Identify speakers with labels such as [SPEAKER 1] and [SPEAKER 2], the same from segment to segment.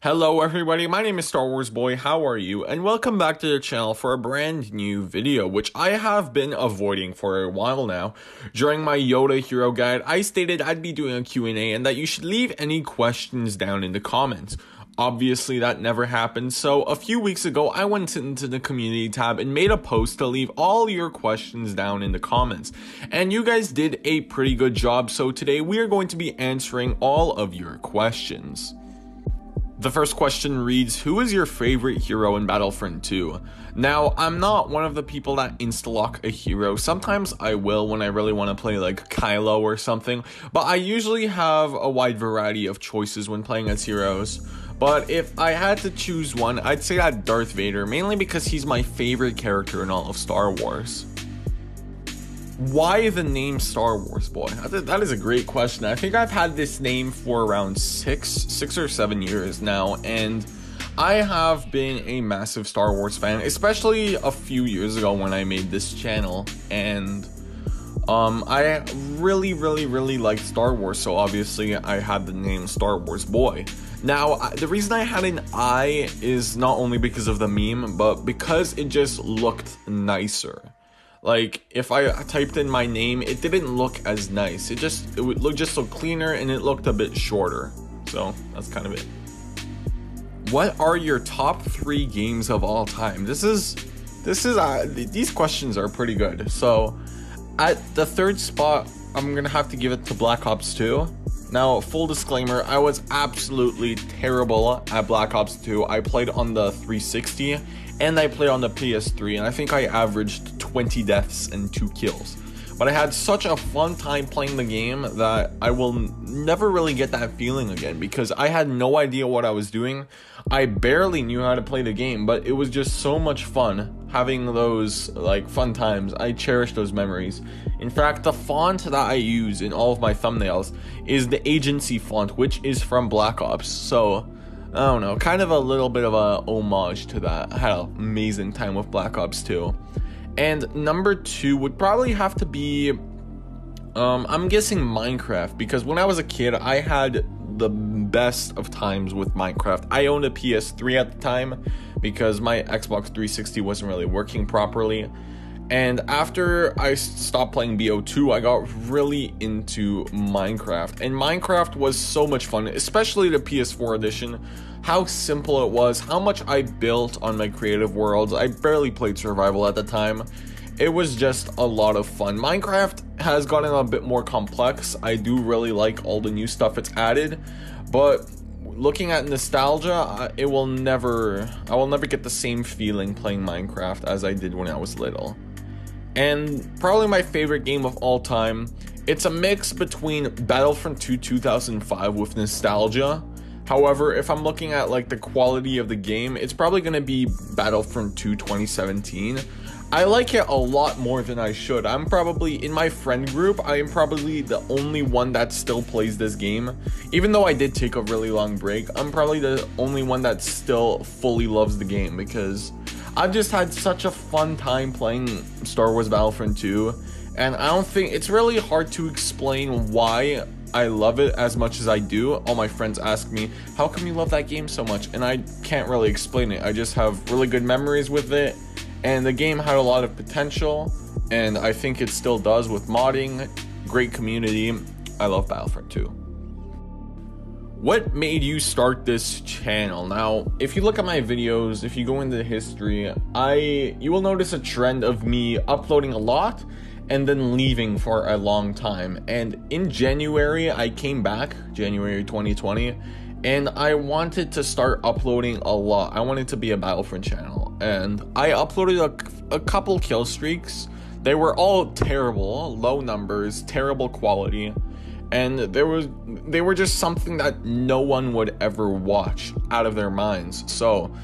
[SPEAKER 1] Hello everybody, my name is Star Wars Boy, how are you? And welcome back to the channel for a brand new video, which I have been avoiding for a while now. During my Yoda Hero Guide, I stated I'd be doing a Q&A and that you should leave any questions down in the comments. Obviously that never happened, so a few weeks ago I went into the community tab and made a post to leave all your questions down in the comments. And you guys did a pretty good job, so today we are going to be answering all of your questions. The first question reads, who is your favorite hero in Battlefront 2? Now, I'm not one of the people that insta-lock a hero. Sometimes I will when I really want to play like Kylo or something, but I usually have a wide variety of choices when playing as heroes. But if I had to choose one, I'd say that Darth Vader, mainly because he's my favorite character in all of Star Wars. Why the name Star Wars Boy? That is a great question. I think I've had this name for around six or 7 years now, and I have been a massive Star Wars fan, especially a few years ago when I made this channel, and I really liked Star Wars, so obviously I had the name Star Wars Boy. Now, the reason I had an I is not only because of the meme, but because it just looked nicer. Like, if I typed in my name, it didn't look as nice. It would look just so cleaner, and it looked a bit shorter. So, that's kind of it. What are your top 3 games of all time? These questions are pretty good. So, at the third spot, I'm gonna have to give it to Black Ops 2. Now, full disclaimer, I was absolutely terrible at Black Ops 2. I played on the 360, and I played on the PS3, and I think I averaged 20 deaths and 2 kills. But I had such a fun time playing the game that I will never really get that feeling again, because I had no idea what I was doing. I barely knew how to play the game, but it was just so much fun having those like fun times. I cherish those memories. In fact, the font that I use in all of my thumbnails is the agency font, which is from Black Ops. So I don't know, kind of a little bit of a homage to that. I had an amazing time with Black Ops 2. And number 2 would probably have to be, I'm guessing Minecraft, because when I was a kid, I had the best of times with Minecraft. I owned a PS3 at the time because my Xbox 360 wasn't really working properly. And after I stopped playing BO2, I got really into Minecraft. And Minecraft was so much fun, especially the PS4 edition. How simple it was, how much I built on my creative worlds. I barely played survival at the time. It was just a lot of fun. Minecraft has gotten a bit more complex. I do really like all the new stuff it's added, but looking at nostalgia, I will never get the same feeling playing Minecraft as I did when I was little. And probably my favorite game of all time, it's a mix between Battlefront 2 2005 with nostalgia. However, if I'm looking at like the quality of the game, it's probably going to be Battlefront 2 2017. I like it a lot more than I should. I'm probably, in my friend group, I am probably the only one that still plays this game. Even though I did take a really long break, I'm probably the only one that still fully loves the game, because I've just had such a fun time playing Star Wars Battlefront 2, and I don't think it's really hard to explain why I love it as much as I do. All my friends ask me, how come you love that game so much? And I can't really explain it. I just have really good memories with it, and the game had a lot of potential, and I think it still does with modding. Great community. I love Battlefront 2. What made you start this channel? Now, if you look at my videos, if you go into history, you will notice a trend of me uploading a lot and then leaving for a long time. And in January, I came back, January 2020, and I wanted to start uploading a lot. I wanted to be a Battlefront channel, and I uploaded a couple kill streaks. They were all terrible, low numbers, terrible quality, and they were just something that no one would ever watch out of their minds. So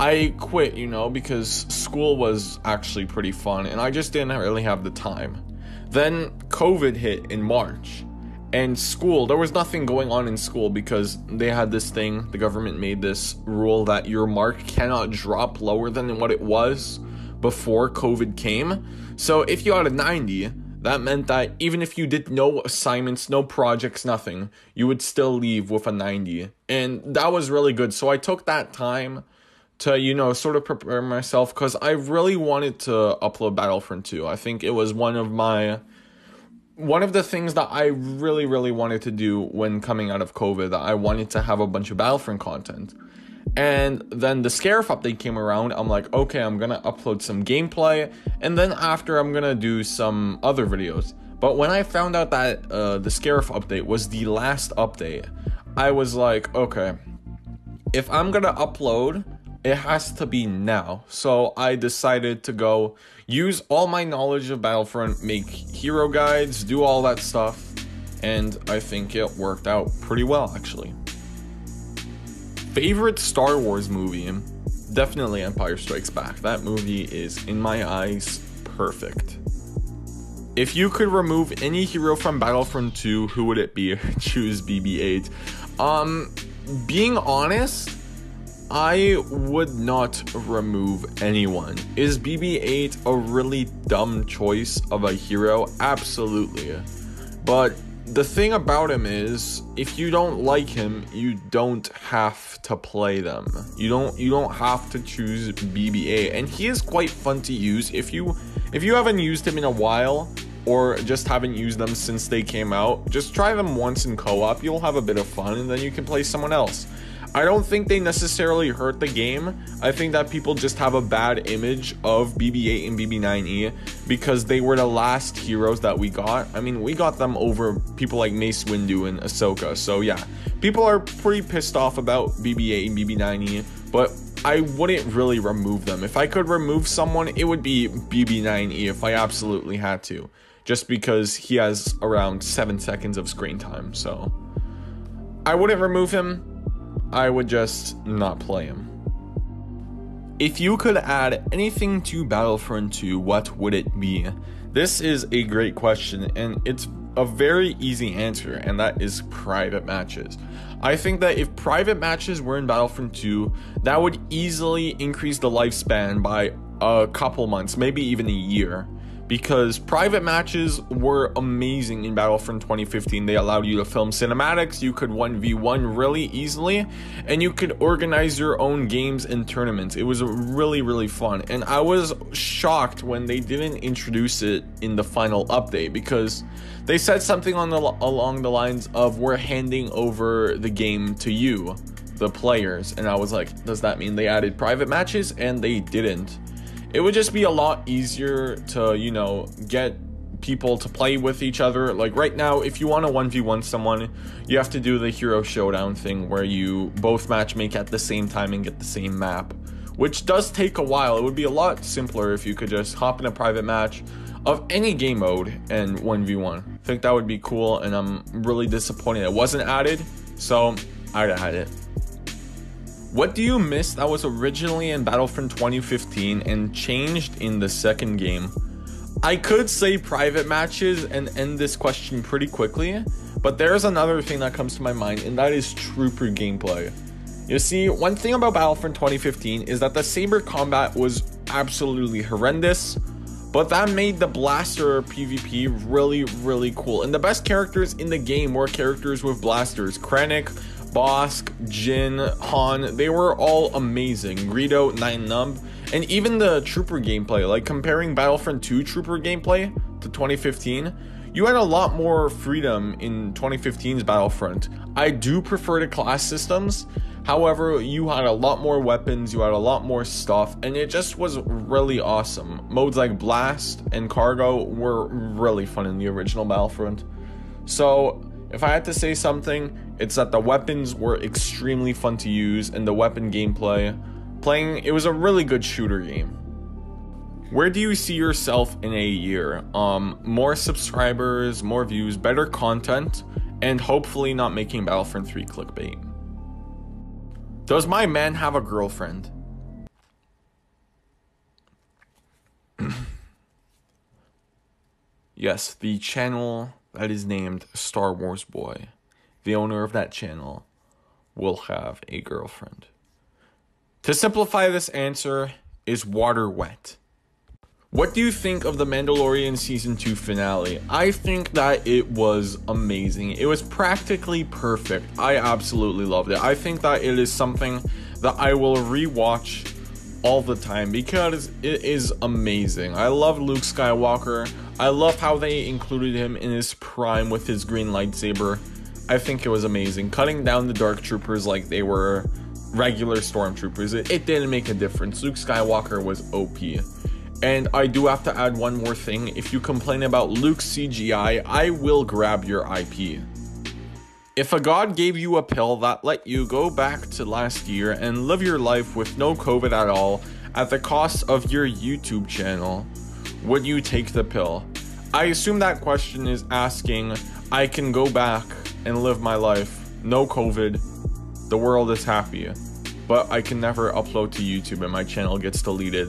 [SPEAKER 1] I quit, because school was actually pretty fun, and I just didn't really have the time. Then COVID hit in March, and there was nothing going on in school because they had this thing, the government made this rule that your mark cannot drop lower than what it was before COVID came. So if you had a 90, That meant that even if you did no assignments, no projects, nothing, you would still leave with a 90. And that was really good. So I took that time to, sort of prepare myself, because I really wanted to upload Battlefront 2. I think it was one of the things that I really, really wanted to do when coming out of COVID. That I wanted to have a bunch of Battlefront content. And then the Scarif update came around. I'm like, okay, I'm gonna upload some gameplay, and then after I'm gonna do some other videos. But when I found out that the Scarif update was the last update, I was like, okay, if I'm gonna upload, it has to be now. So I decided to go use all my knowledge of Battlefront, make hero guides, do all that stuff, and I think it worked out pretty well, actually. Favorite Star Wars movie? Definitely Empire Strikes Back. That movie is, in my eyes, perfect. If you could remove any hero from Battlefront 2, who would it be? Choose BB-8. Being honest, I would not remove anyone. Is BB-8 a really dumb choice of a hero? Absolutely. But the thing about him is, if you don't like him, you don't have to play them. You don't have to choose BB-8, and he is quite fun to use. If you haven't used him in a while, or just haven't used them since they came out, just try them once in co-op. You'll have a bit of fun, and then you can play someone else. I don't think they necessarily hurt the game. I think that people just have a bad image of BB-8 and BB-9E because they were the last heroes that we got. I mean, we got them over people like Mace Windu and Ahsoka. So yeah, people are pretty pissed off about BB-8 and BB-9E, but I wouldn't really remove them. If I could remove someone, it would be BB-9E if I absolutely had to, just because he has around 7 seconds of screen time. So I wouldn't remove him. I would just not play him. If you could add anything to Battlefront 2, what would it be? This is a great question, and it's a very easy answer, and that is private matches. I think that if private matches were in Battlefront 2, that would easily increase the lifespan by a couple months, maybe even a year. Because private matches were amazing in Battlefront 2015. They allowed you to film cinematics, you could 1v1 really easily, and you could organize your own games and tournaments. It was really, really fun. And I was shocked when they didn't introduce it in the final update, because they said something along the lines of, we're handing over the game to you, the players. And I was like, does that mean they added private matches? And they didn't. It would just be a lot easier to, get people to play with each other. Like right now, if you want to 1v1 someone, you have to do the hero showdown thing where you both matchmake at the same time and get the same map, which does take a while. It would be a lot simpler if you could just hop in a private match of any game mode and 1v1. I think that would be cool, and I'm really disappointed it wasn't added, so I'd add it. What do you miss that was originally in Battlefront 2015 and changed in the second game? I could say private matches and end this question pretty quickly, but there's another thing that comes to my mind, and that is trooper gameplay. You see, one thing about Battlefront 2015 is that the saber combat was absolutely horrendous, but that made the blaster PvP really, really cool. And the best characters in the game were characters with blasters. Krennic, Bossk, Jyn, Han, they were all amazing. Greedo, Nien Nunb, and even the trooper gameplay, like comparing Battlefront 2 trooper gameplay to 2015, you had a lot more freedom in 2015's Battlefront. I do prefer the class systems, however, you had a lot more weapons, you had a lot more stuff, and it just was really awesome. Modes like Blast and Cargo were really fun in the original Battlefront. So, if I had to say something, it's that the weapons were extremely fun to use, and the weapon gameplay, it was a really good shooter game. Where do you see yourself in a year? More subscribers, more views, better content, and hopefully not making Battlefront 3 clickbait. Does my man have a girlfriend? Yes, the channel that is named Star Wars Boy, the owner of that channel, will have a girlfriend. To simplify this answer, is water wet? What do you think of The Mandalorian Season 2 finale? I think that it was amazing. It was practically perfect. I absolutely loved it. I think that it is something that I will rewatch all the time because it is amazing. I love Luke Skywalker. I love how they included him in his prime with his green lightsaber. I think it was amazing. Cutting down the Dark Troopers like they were regular stormtroopers. It didn't make a difference. Luke Skywalker was OP. And I do have to add one more thing. If you complain about Luke's CGI, I will grab your IP. If a god gave you a pill that let you go back to last year and live your life with no COVID at all at the cost of your YouTube channel, would you take the pill? I assume that question is asking, I can go back and live my life, no COVID, the world is happy, but I can never upload to YouTube and my channel gets deleted.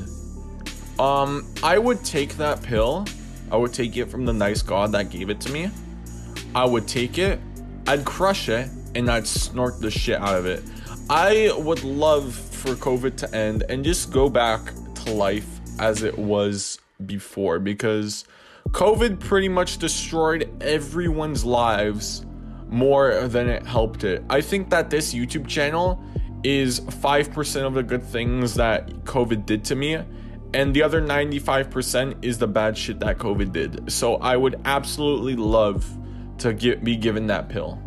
[SPEAKER 1] I would take that pill. I would take it from the nice god that gave it to me. I would take it, I'd crush it, and I'd snort the shit out of it. I would love for COVID to end and just go back to life as it was before, because COVID pretty much destroyed everyone's lives more than it helped it. I think that this YouTube channel is 5% of the good things that COVID did to me, and the other 95% is the bad shit that COVID did. So I would absolutely love to be given that pill.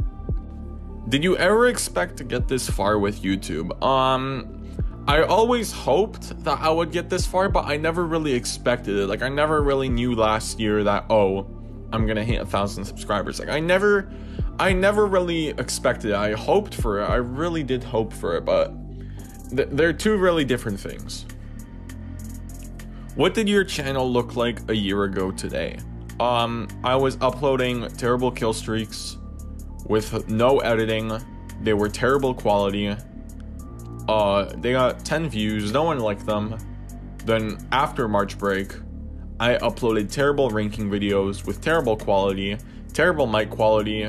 [SPEAKER 1] Did you ever expect to get this far with YouTube? I always hoped that I would get this far, but I never really expected it. Like, I never really knew last year that, oh, I'm gonna hit 1,000 subscribers. Like, I never really expected it. I hoped for it. I really did hope for it, but they're two really different things. What did your channel look like a year ago today? I was uploading terrible kill streaks with no editing. They were terrible quality. They got 10 views. No one liked them. Then after March break, I uploaded terrible ranking videos with terrible quality, terrible mic quality.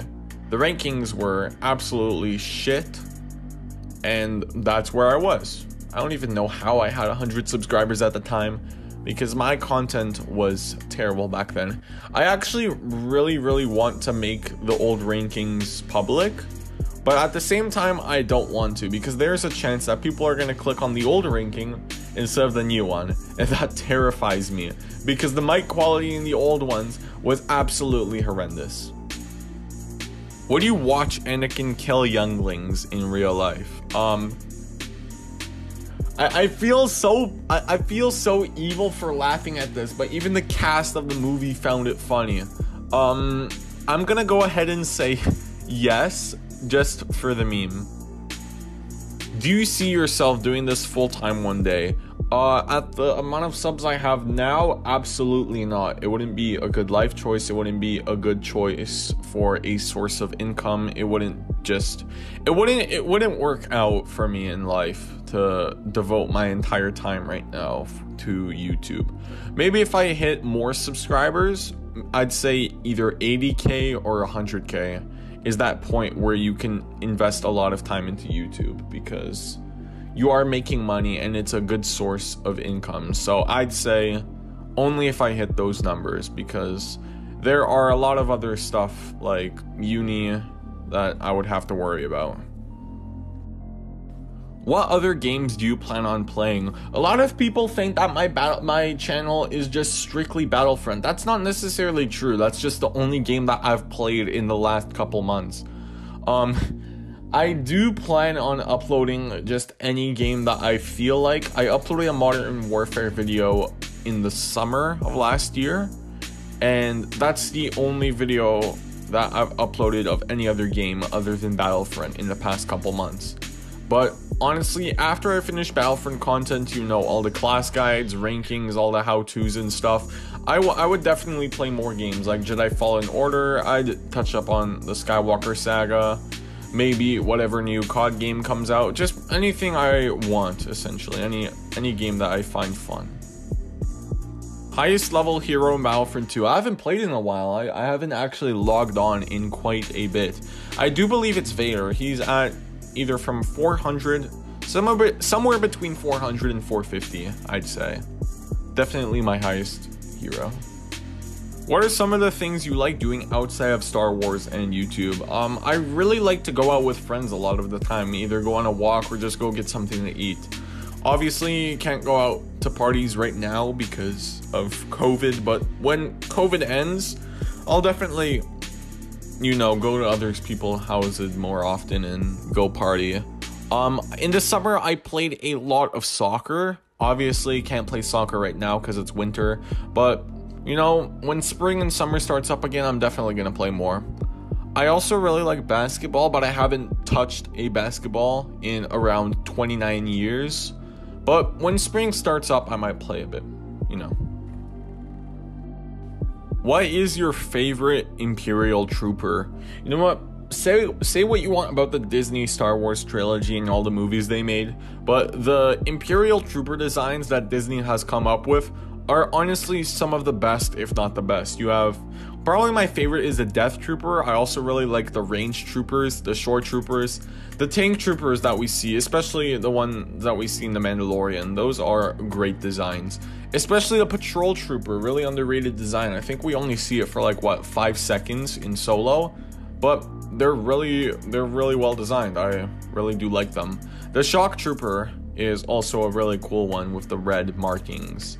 [SPEAKER 1] The rankings were absolutely shit. And that's where I was. I don't even know how I had 100 subscribers at the time, because my content was terrible back then. I actually really want to make the old rankings public, but at the same time I don't want to, because there's a chance that people are going to click on the old ranking instead of the new one, and that terrifies me, because the mic quality in the old ones was absolutely horrendous. Would you watch Anakin kill younglings in real life? I feel so evil for laughing at this, but even the cast of the movie found it funny. I'm gonna go ahead and say yes, just for the meme. Do you see yourself doing this full-time one day? At the amount of subs I have now, absolutely not. It wouldn't be a good life choice. It wouldn't be a good choice for a source of income. It wouldn't work out for me in life to devote my entire time right now to YouTube. Maybe if I hit more subscribers, I'd say either 80k or 100k is that point where you can invest a lot of time into YouTube, because you are making money and it's a good source of income. So I'd say only if I hit those numbers, because there are a lot of other stuff like uni that I would have to worry about. What other games do you plan on playing? A lot of people think that my channel is just strictly Battlefront. That's not necessarily true. That's just the only game that I've played in the last couple months. I do plan on uploading just any game that I feel like. I uploaded a Modern Warfare video in the summer of last year, and that's the only video that I've uploaded of any other game other than Battlefront in the past couple months. But honestly, after I finish Battlefront content, you know, all the class guides, rankings, all the how-tos and stuff, I would definitely play more games like Jedi Fallen Order. I'd touch up on the Skywalker Saga, maybe whatever new COD game comes out, just anything I want, essentially, any game that I find fun. Highest level hero in Battlefront 2. I haven't played in a while. I haven't actually logged on in quite a bit. I do believe it's Vader. He's at either from 400, somewhere between 400 and 450, I'd say. definitely my highest hero. What are some of the things you like doing outside of Star Wars and YouTube? I really like to go out with friends a lot of the time, either go on a walk or just go get something to eat. Obviously, you can't go out to parties right now because of COVID, but when COVID ends, I'll definitely, go to other people's houses more often and go party. In the summer, I played a lot of soccer. Obviously, can't play soccer right now because it's winter, but when spring and summer starts up again, I'm definitely gonna play more. I also really like basketball, but I haven't touched a basketball in around 29 years. But when spring starts up, I might play a bit, What is your favorite Imperial Trooper? You know what? Say what you want about the Disney Star Wars trilogy and all the movies they made, but the Imperial Trooper designs that Disney has come up with are honestly some of the best, if not the best. You have, probably my favorite is the Death Trooper. I also really like the Range Troopers, the Shore Troopers, the Tank Troopers that we see, especially the one that we see in The Mandalorian. Those are great designs. Especially the Patrol Trooper, really underrated design. I think we only see it for 5 seconds in Solo, but they're really well designed. I really do like them. The Shock Trooper is also a really cool one with the red markings.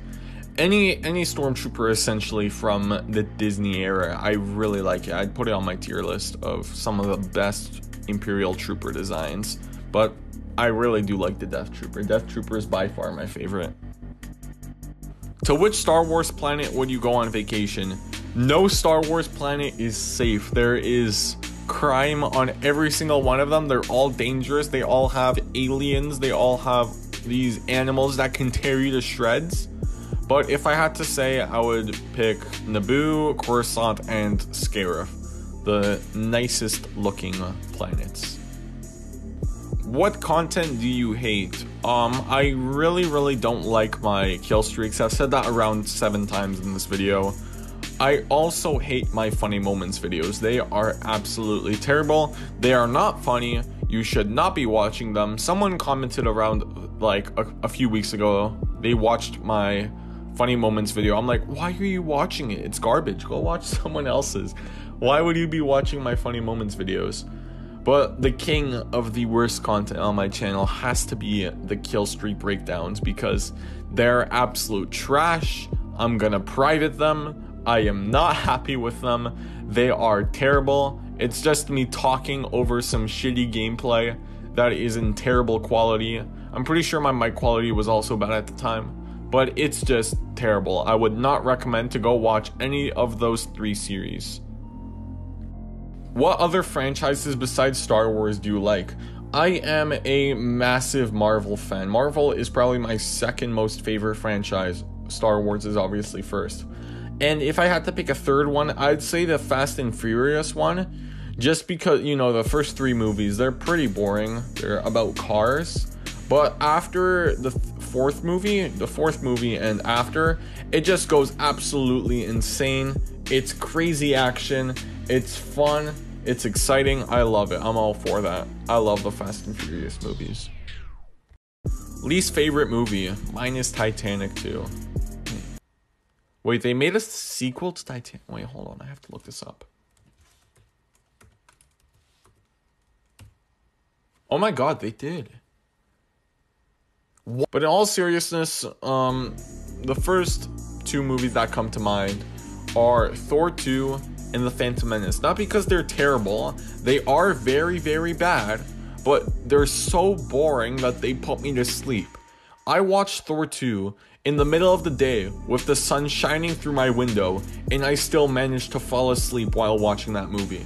[SPEAKER 1] Any stormtrooper essentially from the Disney era, I really like it. I'd put it on my tier list of some of the best Imperial Trooper designs, but I really do like the Death Trooper. Death Trooper is by far my favorite. To which Star Wars planet would you go on vacation? No Star Wars planet is safe. There is crime on every single one of them. They're all dangerous. They all have aliens. They all have these animals that can tear you to shreds. But if I had to say, I would pick Naboo, Coruscant, and Scarif, the nicest looking planets. What content do you hate? I really don't like my kill streaks. I've said that around 7 times in this video. I also hate my funny moments videos. They are absolutely terrible. They are not funny. You should not be watching them. Someone commented around a few weeks ago. They watched my funny moments video. I'm like, why are you watching it? It's garbage. Go watch someone else's. Why would you be watching my funny moments videos? But the king of the worst content on my channel has to be the kill streak breakdowns because they're absolute trash. I'm gonna private them. I am not happy with them. They are terrible. It's just me talking over some shitty gameplay that is in terrible quality. I'm pretty sure my mic quality was also bad at the time, but it's just terrible. I would not recommend to go watch any of those 3 series. What other franchises besides Star Wars do you like? I am a massive Marvel fan. Marvel is probably my second most favorite franchise. Star Wars is obviously first. And if I had to pick a third one, I'd say the Fast and Furious one. Just because, the first 3 movies, they're pretty boring. They're about cars. But after the fourth movie and after, it just goes absolutely insane. It's crazy action. It's fun. It's exciting. I love it. I'm all for that. I love the Fast and Furious movies. Least favorite movie? Mine is Titanic 2. Wait, they made a sequel to Titanic? Wait, hold on. I have to look this up. Oh my god, they did. But in all seriousness, the first 2 movies that come to mind are Thor 2 and The Phantom Menace. Not because they're terrible, they are very bad, but they're so boring that they put me to sleep. I watched Thor 2 in the middle of the day with the sun shining through my window, and I still managed to fall asleep while watching that movie.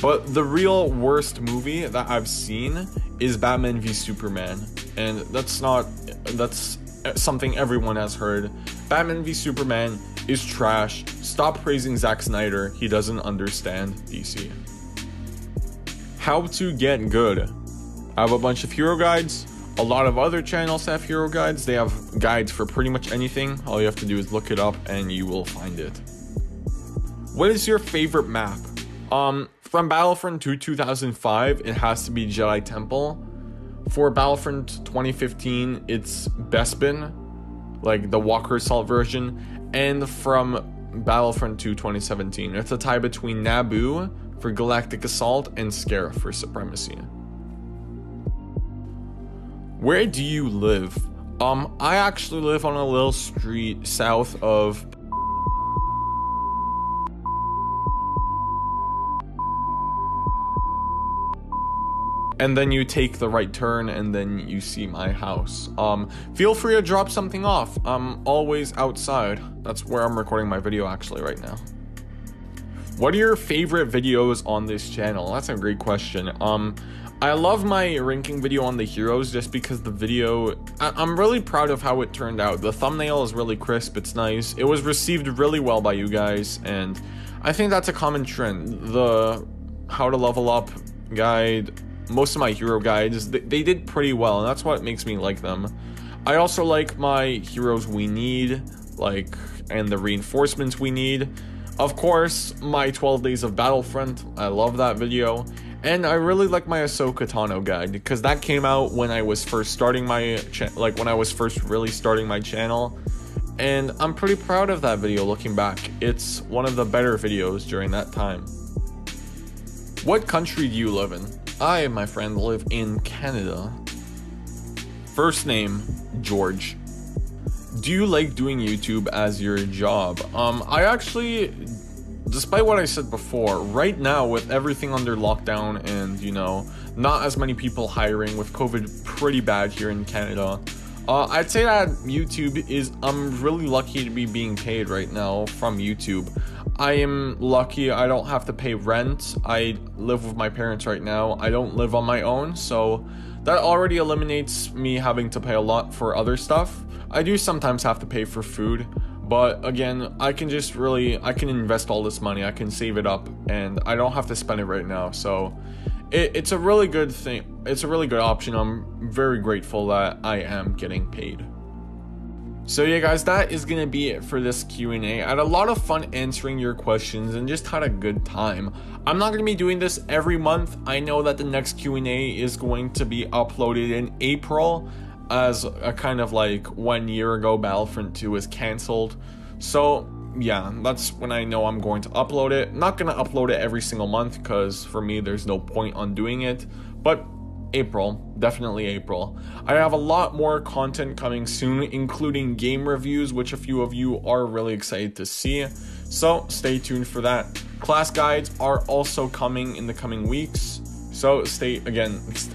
[SPEAKER 1] But the real worst movie that I've seen is Batman v Superman, and that's something everyone has heard. Batman v Superman is trash. Stop praising Zack Snyder. He doesn't understand DC. How to get good. I have a bunch of hero guides. A lot of other channels have hero guides. They have guides for pretty much anything. All you have to do is look it up and you will find it. What is your favorite map? From Battlefront 2 2005, it has to be Jedi Temple. For Battlefront 2015, it's Bespin. like the Walker Assault version, and from Battlefront 2 2017. It's a tie between Naboo for Galactic Assault and Scarif for Supremacy. Where do you live? I actually live on a little street south of and then you take the right turn and then you see my house. Feel free to drop something off. I'm always outside. That's where I'm recording my video actually right now. What are your favorite videos on this channel? That's a great question. I love my ranking video on the heroes just because the video, I'm really proud of how it turned out. The thumbnail is really crisp, it's nice. It was received really well by you guys, and I think that's a common trend. The how to level up guide, most of my hero guides, they did pretty well, and that's what makes me like them. I also like my heroes we need, and the reinforcements we need. Of course, my 12 days of Battlefront, I love that video. And I really like my Ahsoka Tano guide, because that came out when I was first starting my when I was first really starting my channel. And I'm pretty proud of that video looking back. It's one of the better videos during that time. What country do you live in? I, my friend, live in Canada. First name, George. Do you like doing YouTube as your job? I actually, despite what I said before, right now with everything under lockdown and, you know, not as many people hiring with COVID pretty bad here in Canada, I'd say that YouTube is, I'm really lucky to be being paid right now from YouTube. I am lucky I don't have to pay rent. I live with my parents right now. I don't live on my own, so that already eliminates me having to pay a lot for other stuff. I do sometimes have to pay for food, but again, I can invest all this money, I can save it up, and I don't have to spend it right now, so it's a really good thing. It's a really good option. I'm very grateful that I am getting paid. So yeah guys, that is gonna be it for this Q&A. I had a lot of fun answering your questions and just had a good time. I'm not gonna be doing this every month. I know that the next Q&A is going to be uploaded in April, as a kind of like 1 year ago Battlefront 2 was cancelled. So yeah, that's when I know I'm going to upload it. Not gonna upload it every single month because for me there's no point on doing it, but April, definitely April. I have a lot more content coming soon, including game reviews, which a few of you are really excited to see, so stay tuned for that. Class guides are also coming in the coming weeks, so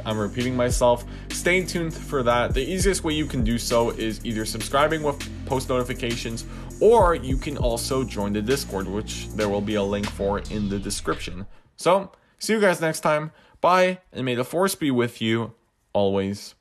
[SPEAKER 1] I'm repeating myself, stay tuned for that. The easiest way you can do so is either subscribing with post notifications, or you can also join the Discord, which there will be a link for in the description. So, see you guys next time. Bye, and may the Force be with you always.